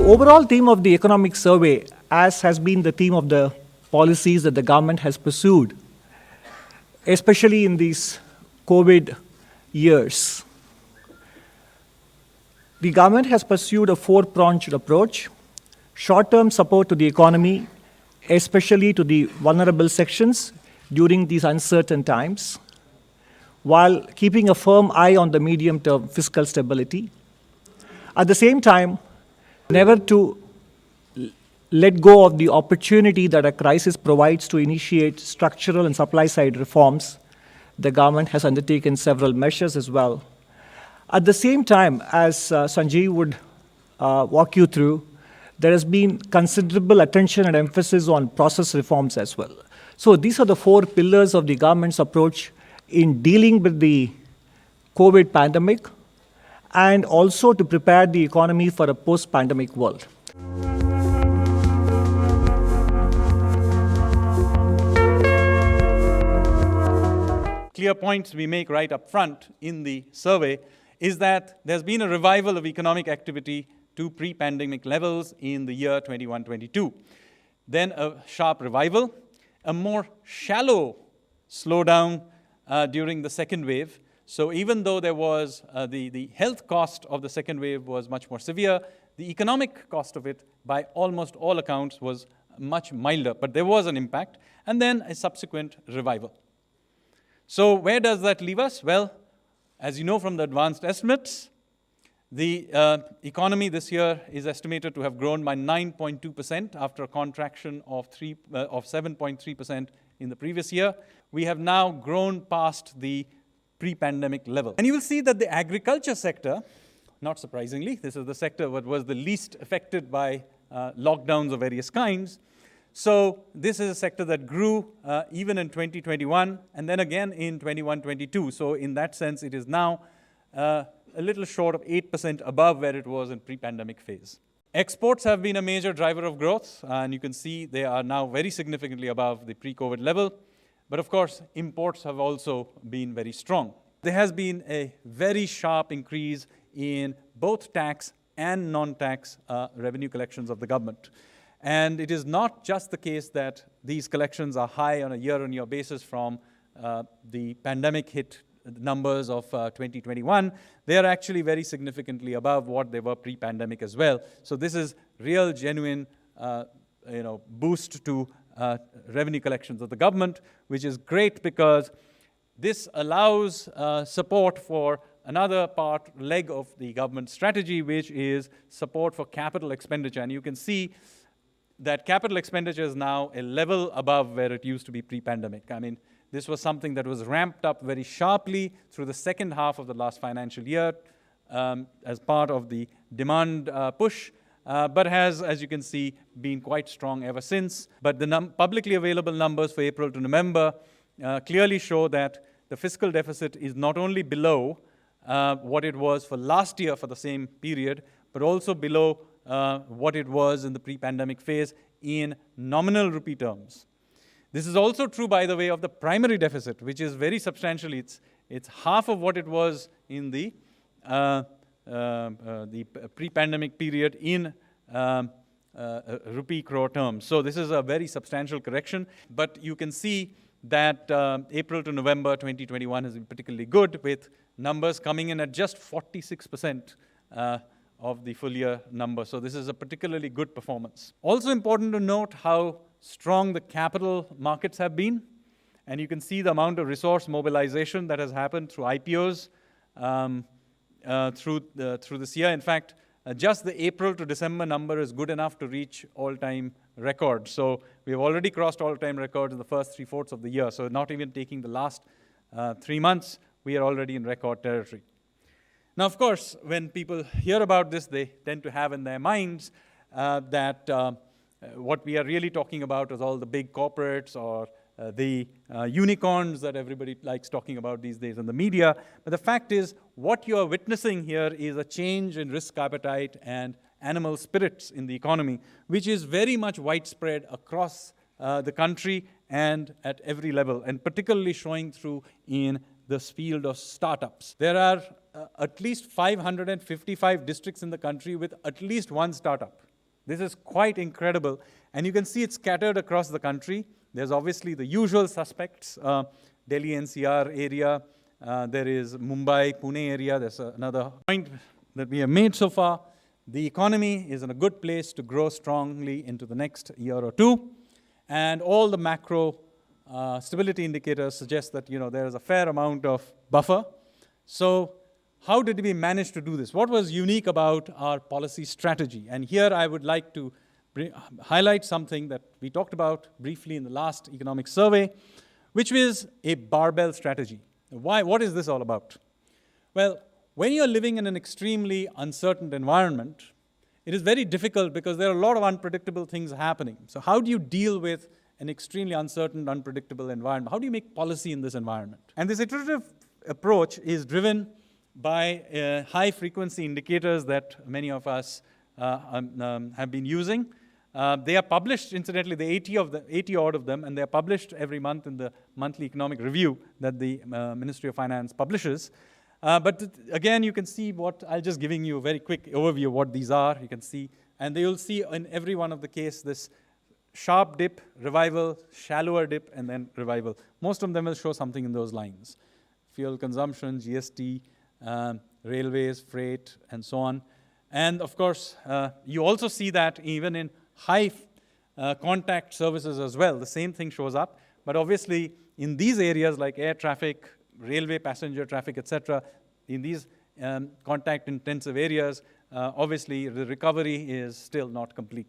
overall theme of the economic survey, as has been the theme of the policies that the government has pursued, especially in these COVID years, the government has pursued a four-pronged approach: short-term support to the economy, especially to the vulnerable sections during these uncertain times, while keeping a firm eye on the medium-term fiscal stability. At the same time, never to let go of the opportunity that a crisis provides to initiate structural and supply-side reforms. The government has undertaken several measures as well. At the same time, as Sanjeev would walk you through, there has been considerable attention and emphasis on process reforms as well. So these are the four pillars of the government's approach in dealing with the COVID pandemic and also to prepare the economy for a post-pandemic world. Clear points we make right up front in the survey is that there's been a revival of economic activity to pre-pandemic levels in the year 21-22. Then a sharp revival, a more shallow slowdown during the second wave. So even though there was the health cost of the second wave was much more severe, the economic cost of it, by almost all accounts, was much milder. But there was an impact, and then a subsequent revival. So where does that leave us? Well, as you know from the advanced estimates, the economy this year is estimated to have grown by 9.2% after a contraction of 7.3% in the previous year. We have now grown past the pre-pandemic level. And you will see that the agriculture sector, not surprisingly, this is the sector that was the least affected by lockdowns of various kinds. So this is a sector that grew even in 2021 and then again in 21-22. So in that sense, it is now a little short of 8% above where it was in pre-pandemic phase. Exports have been a major driver of growth, and you can see they are now very significantly above the pre-COVID level. But of course, imports have also been very strong. There has been a very sharp increase in both tax and non-tax revenue collections of the government. And it is not just the case that these collections are high on a year-on-year basis from the pandemic hit numbers of 2021. They are actually very significantly above what they were pre-pandemic as well. So this is real, genuine boost to revenue collections of the government, which is great because this allows support for another leg of the government strategy, which is support for capital expenditure. And you can see that capital expenditure is now a level above where it used to be pre-pandemic. I mean, this was something that was ramped up very sharply through the second half of the last financial year as part of the demand push, but has, as you can see, been quite strong ever since. But the publicly available numbers for April to November clearly show that the fiscal deficit is not only below what it was for last year for the same period, but also below what it was in the pre-pandemic phase in nominal rupee terms. This is also true, by the way, of the primary deficit, which is very substantial. It's half of what it was in the pre-pandemic period in rupee crore terms. So this is a very substantial correction. But you can see that April to November 2021 has been particularly good, with numbers coming in at just 46% of the full year number. So this is a particularly good performance. Also important to note how strong the capital markets have been. And you can see the amount of resource mobilization that has happened through IPOs through this year. In fact, just the April to December number is good enough to reach all-time records. So we have already crossed all-time records in the first 3/4 of the year. So not even taking the last 3 months, we are already in record territory. Now, of course, when people hear about this, they tend to have in their minds that what we are really talking about is all the big corporates or the unicorns that everybody likes talking about these days in the media. But the fact is, what you are witnessing here is a change in risk appetite and animal spirits in the economy, which is very much widespread across the country and at every level, and particularly showing through in this field of startups. There are at least 555 districts in the country with at least one startup. This is quite incredible. And you can see it's scattered across the country. There's obviously the usual suspects, Delhi NCR area. There is Mumbai, Pune area. There's another point that we have made so far. The economy is in a good place to grow strongly into the next year or two. And all the macro stability indicators suggest that there is a fair amount of buffer. So how did we manage to do this? What was unique about our policy strategy? And here I would like to highlight something that we talked about briefly in the last economic survey, which was a barbell strategy. Why? What is this all about? Well, when you're living in an extremely uncertain environment, it is very difficult because there are a lot of unpredictable things happening. So how do you deal with an extremely uncertain, unpredictable environment? Have do you make policy in this environment? And this iterative approach is driven by high-frequency indicators that many of us have been using. They are published, incidentally, the 80 odd of them, and they are published every month in the monthly economic review that the Ministry of Finance publishes. But again, you can see I'll just giving you a very quick overview of what these are. You can see, and you'll see in every one of the case this sharp dip, revival, shallower dip, and then revival. Most of them will show something in those lines. Fuel consumption, GST, railways, freight, and so on. And of course, you also see that even in high contact services as well, the same thing shows up. But obviously, in these areas like air traffic, railway passenger traffic, etc., in these contact-intensive areas, obviously the recovery is still not complete.